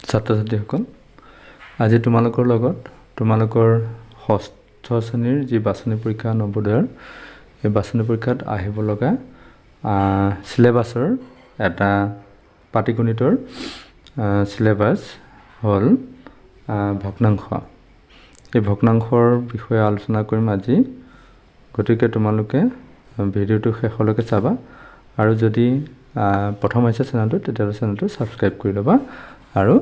ছাত্ৰ ছাত্ৰীসকল, আজি তোমালোকৰ লগত তোমালোকৰ ষষ্ঠ শ্ৰেণীৰ যি বাছনি পৰীক্ষা নৱোদয়ৰ এই বাছনি পৰীক্ষাত আহিব লগা চিলেবাছৰ এটা পাটিগণিতৰ চিলেবাছ হ'ল ভগ্নাংশ। এই ভগ্নাংশৰ বিষয়ে আলোচনা কৰিম আজি। গতিকে তোমালোকে ভিডিঅ'টো শেষলৈকে চাবা আৰু যদি প্ৰথম হৈছে চেনেলটো তেতিয়াহ'লে চেনেলটো ছাবস্ক্ৰাইব কৰি ল'বা আৰু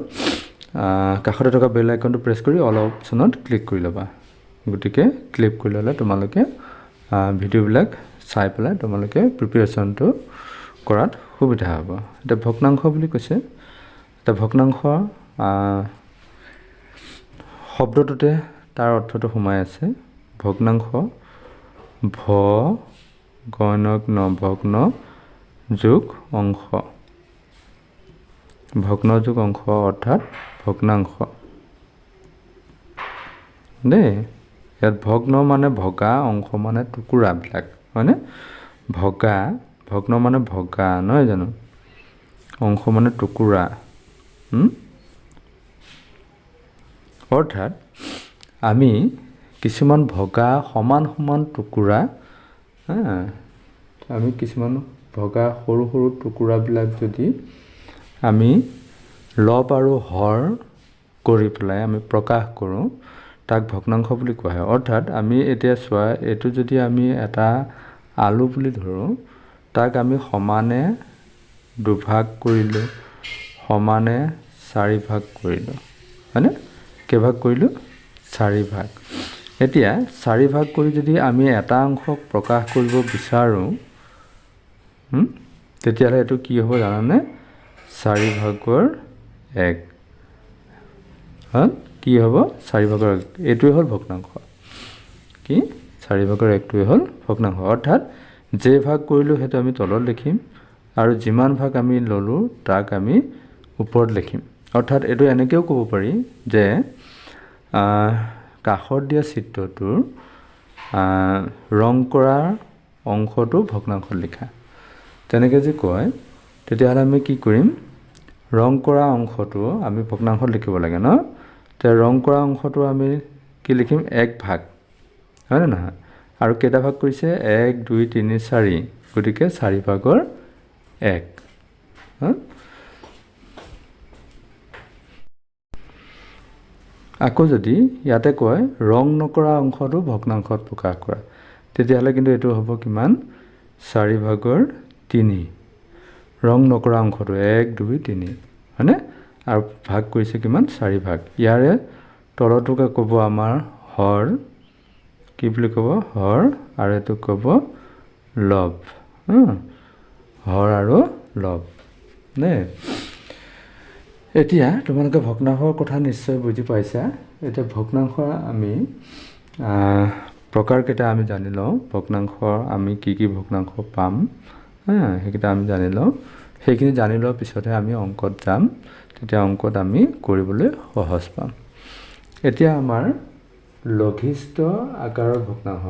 কাষতে থকা বেল আইকনটো প্ৰেছ কৰি অল অপশ্যনত ক্লিক কৰি ল'বা। গতিকে ক্লিক কৰি ল'লে তোমালোকে ভিডিঅ'বিলাক চাই পেলাই তোমালোকে প্ৰিপেৰেশ্যনটো কৰাত সুবিধা হ'ব। এতিয়া ভগ্নাংশ বুলি কৈছে, এতিয়া ভগ্নাংশ শব্দটোতে তাৰ অৰ্থটো সোমাই আছে। ভগ্নাংশ ভ গণক নভগ্ন যোগ অংশ, ভগ্ন যোগ অংশ অৰ্থাৎ ভগ্নাংশ দেই। ইয়াত ভগ্ন মানে ভগা, অংশ মানে টুকুৰাবিলাক, হয়নে? ভগা, ভগ্ন মানে ভগা নহয় জানো, অংশ মানে টুকুৰা। অৰ্থাৎ আমি কিছুমান ভগা সমান সমান টুকুৰা, আমি কিছুমান ভগা সৰু সৰু টুকুৰাবিলাক যদি আমি লব আৰু হৰ কৰি পেলাই আমি প্ৰকাশ কৰোঁ, তাক ভগ্নাংশ বুলি কোৱা হয়। অৰ্থাৎ আমি এতিয়া চোৱা, এইটো যদি আমি এটা আলু বুলি ধৰোঁ, তাক আমি সমানে দুভাগ কৰিলোঁ, সমানে 4 ভাগ কৰিলোঁ, হয়নে? কেইভাগ কৰিলোঁ? 4 ভাগ। এতিয়া 4 ভাগ কৰি যদি আমি এটা অংশক প্ৰকাশ কৰিব বিচাৰোঁ, তেতিয়াহ'লে এইটো কি হ'ব জানানে? 4 ভাগৰ 1 কি হ'ব? 4 ভাগৰ 1। এইটোৱে হ'ল ভগ্নাংশ। কি? 4 ভাগৰ 1টোৱে হ'ল ভগ্নাংশ। অৰ্থাৎ যে ভাগ কৰিলোঁ সেইটো আমি তলত লিখিম আৰু যিমান ভাগ আমি ল'লোঁ তাক আমি ওপৰত লিখিম। অৰ্থাৎ এইটো এনেকৈও ক'ব পাৰি যে কাষত দিয়া চিত্ৰটোৰ ৰং কৰা অংশটো ভগ্নাংশত লিখা। তেনেকৈ যে কয়, তেতিয়াহ'লে আমি কি কৰিম? ৰং কৰা অংশটো আমি ভগ্নাংশত লিখিব লাগে ন? তে ৰং কৰা অংশটো আমি কি লিখিম? 1 ভাগ, হয়নে নহয়? আৰু কেইটা ভাগ কৰিছে? 1 2 3 4, গতিকে 4 ভাগৰ 1। আকৌ যদি ইয়াতে কয় ৰং নকৰা অংশটো ভগ্নাংশত প্ৰকাশ কৰা, তেতিয়াহ'লে কিন্তু এইটো হ'ব কিমান? 4 ভাগৰ 3। ৰং নকৰা অংশটো 1 2 3, হয়নে? আৰু ভাগ কৰিছে কিমান? 4 ভাগ। ইয়াৰে তলটোকে ক'ব আমাৰ হৰ, কি বুলি ক'ব? হৰ, আৰু এইটো ক'ব লব। হৰ আৰু লব দেই। এতিয়া তোমালোকে ভগ্নাংশৰ কথা নিশ্চয় বুজি পাইছা। এতিয়া ভগ্নাংশ আমি প্ৰকাৰকেইটা আমি জানি লওঁ। ভগ্নাংশৰ আমি কি কি ভগ্নাংশ পাম, সেইকেইটা আমি জানি লওঁ। সেইখিনি জানি লোৱাৰ পিছতহে আমি অংকত যাম, তেতিয়া অংকত আমি কৰিবলৈ সহজ পাম। এতিয়া আমাৰ লঘিষ্ঠ আকাৰৰ ভগ্নাংশ।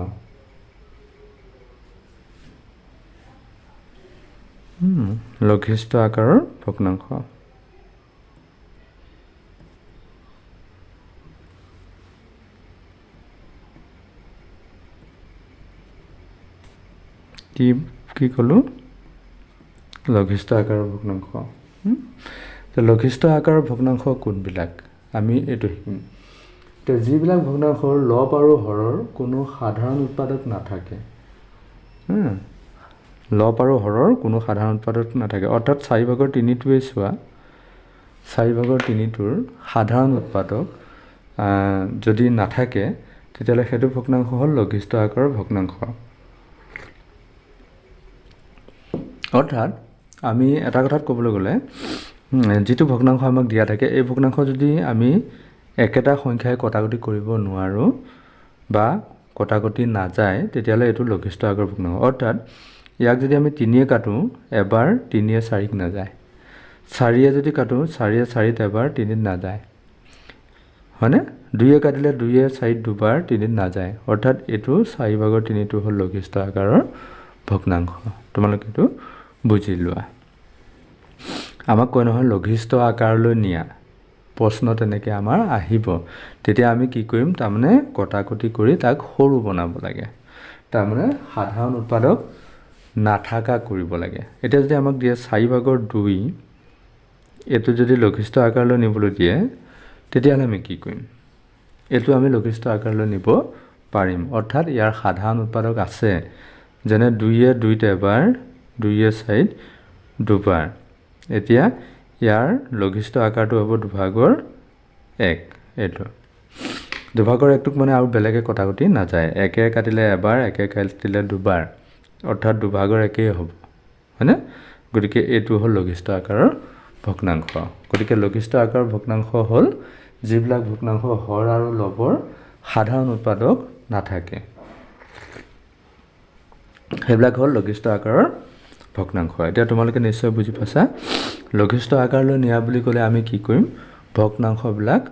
লঘিষ্ঠ আকাৰৰ ভগ্নাংশ কি ক'লোঁ? লঘিষ্ঠ আকাৰৰ ভগ্নাংশ। লঘিষ্ঠ আকাৰৰ ভগ্নাংশ কোনবিলাক আমি এইটো শিকিম। এতিয়া যিবিলাক ভগ্নাংশৰ লব আৰু হৰৰ কোনো সাধাৰণ উৎপাদক নাথাকে, লব আৰু হৰৰ কোনো সাধাৰণ উৎপাদক নাথাকে, অৰ্থাৎ 4 ভাগৰ 3টোৱে চোৱা, 4 ভাগৰ 3টোৰ সাধাৰণ উৎপাদক যদি নাথাকে, তেতিয়াহ'লে সেইটো ভগ্নাংশ হ'ল লঘিষ্ঠ আকাৰৰ ভগ্নাংশ। অৰ্থাৎ আমি এটা কথাত ক'বলৈ গ'লে, যিটো ভগ্নাংশ আমাক দিয়া থাকে, এই ভগ্নাংশ যদি আমি একেটা সংখ্যাই কটাকটি কৰিব নোৱাৰোঁ বা কটাকটি নাযায়, তেতিয়াহ'লে এইটো লঘিষ্ঠ আকাৰৰ ভগ্নাংশ। অৰ্থাৎ ইয়াক যদি আমি 3য়ে কাটোঁ, এবাৰ 3য়ে 4ক নাযায়। 4য়ে যদি কাটোঁ, 4য়ে 4ত এবাৰ, 3ত নাযায়, হয়নে? 2য়ে কাটিলে 2য়ে 4ত দুবাৰ, 3ত নাযায়। অৰ্থাৎ এইটো 4 ভাগৰ 3টো হ'ল লঘিষ্ঠ আকাৰৰ ভগ্নাংশ। তোমালোকে এইটো বুজি লোৱা। আমাক কয় নহয় লঘিষ্ঠ আকাৰলৈ নিয়া, প্ৰশ্ন তেনেকৈ আমাৰ আহিব তেতিয়া আমি কি কৰিম তাৰমানে কটাকটি কৰি তাক সৰু বনাব লাগে তাৰমানে সাধাৰণ উৎপাদক নাথাকা কৰিব লাগে এতিয়া যদি আমাক দিয়ে 4/2 এইটো যদি লঘিষ্ঠ আকাৰলৈ নিবলৈ দিয়ে তেতিয়াহ'লে আমি কি কৰিম এইটো আমি লঘিষ্ঠ আকাৰলৈ নিব পাৰিম অৰ্থাৎ ইয়াৰ সাধাৰণ উৎপাদক আছে যেনে 2 2 এবাৰ 2 4 দুবাৰ এতিয়া ইয়াৰ লঘিষ্ঠ আকাৰটো হ'ব 2/1 এইটো 2/1টোক মানে আৰু বেলেগে কটাকটি নাযায় 1 কাটিলে এবাৰ 1 কাটিলে দুবাৰ অৰ্থাৎ 2/1 হ'ব হয়নে গতিকে এইটো হ'ল লঘিষ্ঠ আকাৰৰ ভগ্নাংশ গতিকে লঘিষ্ঠ আকাৰৰ ভগ্নাংশ হ'ল যিবিলাক ভগ্নাংশ হৰ আৰু লবৰ সাধাৰণ উৎপাদক নাথাকে সেইবিলাক হ'ল লঘিষ্ঠ আকাৰৰ ভগ্নাংশ এতিয়া তোমালোকে নিশ্চয় বুজি পাইছা লঘিষ্ঠ আকাৰলৈ নিয়া বুলি ক'লে আমি কি কৰিম ভগ্নাংশবিলাক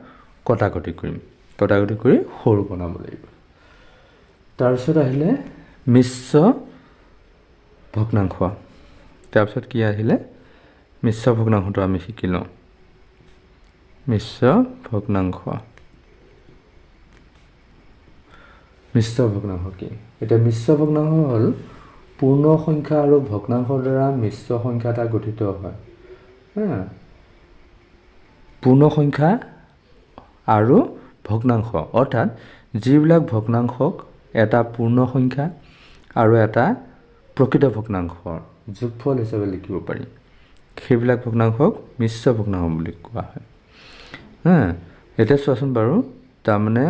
কটাকটি কৰিম কটাকটি কৰি সৰু বনাব লাগিব তাৰপিছত আহিলে মিশ্ৰ ভগ্নাংশ তাৰপিছত কি আহিলে মিশ্ৰ ভগ্নাংশটো আমি শিকি লওঁ মিশ্ৰ ভগ্নাংশ কি এটা মিশ্ৰ ভগ্নাংশ হ'ল পূৰ্ণ সংখ্যা আৰু ভগ্নাংশৰ দ্বাৰা মিশ্ৰ সংখ্যা এটা গঠিত হয় পূৰ্ণ সংখ্যা আৰু ভগ্নাংশ অৰ্থাৎ যিবিলাক ভগ্নাংশক এটা পূৰ্ণ সংখ্যা আৰু এটা প্ৰকৃত ভগ্নাংশৰ যোগফল হিচাপে লিখিব পাৰি সেইবিলাক ভগ্নাংশক মিশ্ৰ ভগ্নাংশ বুলি কোৱা হয় এতিয়া চোৱাচোন বাৰু তাৰমানে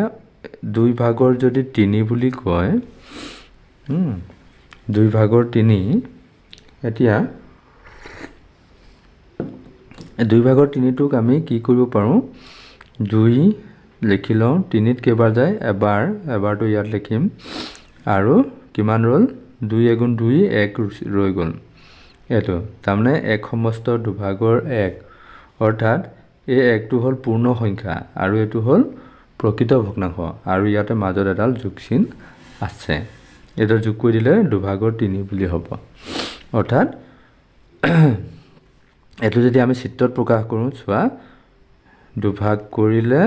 2/3 যদি 3 বুলি কয় 2/3 এতিয়া 2/3টোক আমি কি কৰিব পাৰোঁ 2 লিখি লওঁ 3ত কেইবাৰ যায় এবাৰটো ইয়াত লিখিম আৰু কিমান ৰ'ল 2 × 2 1 ৰৈ গ'ল এইটো তাৰমানে 1 সমস্ত 2/1 অৰ্থাৎ এই 1টো হ'ল পূৰ্ণ সংখ্যা আৰু এইটো হ'ল প্ৰকৃত ভগ্নাংশ আৰু ইয়াতে মাজত এডাল যোগ চিন আছে এটা যোগ কৰি দিলে 2/3 বুলি হ'ব অৰ্থাৎ এইটো যদি আমি চিত্ৰত প্ৰকাশ কৰোঁ চোৱা 2 কৰিলে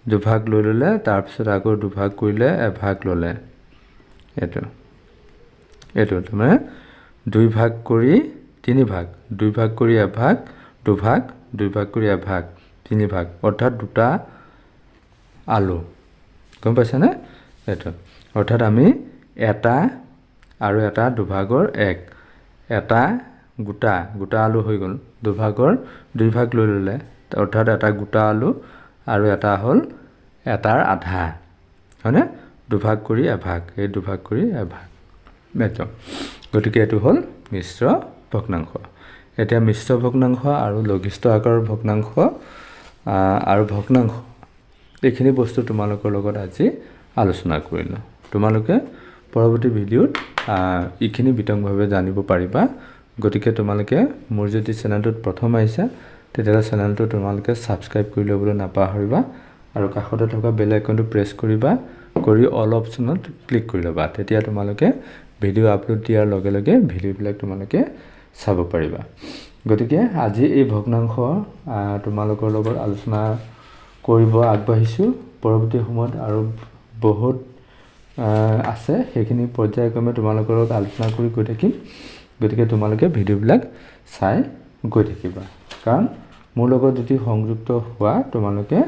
2 লৈ ল'লে তাৰপিছত আকৌ 2 কৰিলে 1 ল'লে এইটো তাৰমানে 2 কৰি 3 2 কৰি 1 2 কৰি 1 3 অৰ্থাৎ দুটা আলু গম পাইছানে এইটো অৰ্থাৎ আমি এটা আৰু এটা 2/1 এটা গোটা আলু হৈ গ'ল 2 লৈ ল'লে অৰ্থাৎ এটা গোটা আলু আৰু এটা হ'ল এটাৰ আধা হয়নে 2 কৰি 1 এই 2 কৰি 1 এইটো গতিকে এইটো হ'ল মিশ্ৰ ভগ্নাংশ এতিয়া মিশ্ৰ ভগ্নাংশ আৰু লঘিষ্ঠ আকাৰৰ ভগ্নাংশ আৰু ভগ্নাংশ এইখিনি বস্তু তোমালোকৰ লগত আজি আলোচনা কৰিলোঁ তোমালোকে পৰৱৰ্তী ভিডিঅ'ত এইখিনি বিতংভাৱে জানিব পাৰিবা গতিকে তোমালোকে মোৰ যদি চেনেলটোত প্ৰথম আহিছা তেতিয়াহ'লে চেনেলটো তোমালোকে ছাবস্ক্ৰাইব কৰি ল'বলৈ নাপাহৰিবা আৰু কাষতে থকা বেল আইকনটো প্ৰেছ কৰিবা কৰি অল অপশ্যনত ক্লিক কৰি ল'বা তেতিয়া তোমালোকে ভিডিঅ' আপলোড দিয়াৰ লগে লগে ভিডিঅ'বিলাক তোমালোকে চাব পাৰিবা গতিকে আজি এই ভগ্নাংশ তোমালোকৰ লগত আলোচনা কৰিব আগবাঢ়িছোঁ পৰৱৰ্তী সময়ত আৰু বহুত আছে সেইখিনি পৰ্যায়ক্ৰমে তোমালোকৰ লগত আলোচনা কৰি গৈ থাকিম গতিকে তোমালোকে ভিডিঅ'বিলাক চাই গৈ থাকিবা কাৰণ মোৰ লগত যদি সংযুক্ত হোৱা তোমালোকে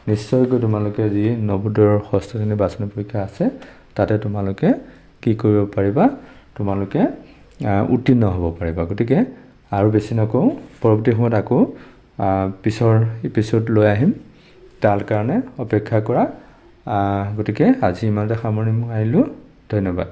নিশ্চয়কৈ তোমালোকে যি নৱোদয়ৰ ষষ্ঠ শ্ৰেণীৰ বাছনি পৰীক্ষা আছে তাতে তোমালোকে কি কৰিব পাৰিবা তোমালোকে উত্তীৰ্ণ হ'ব পাৰিবা গতিকে আৰু বেছি নকওঁ পৰৱৰ্তী সময়ত আকৌ পিছৰ এপিছ'ড লৈ আহিম তাৰ কাৰণে অপেক্ষা কৰা গতিকে আজি ইমানতে সামৰণি মাৰিলোঁ ধন্যবাদ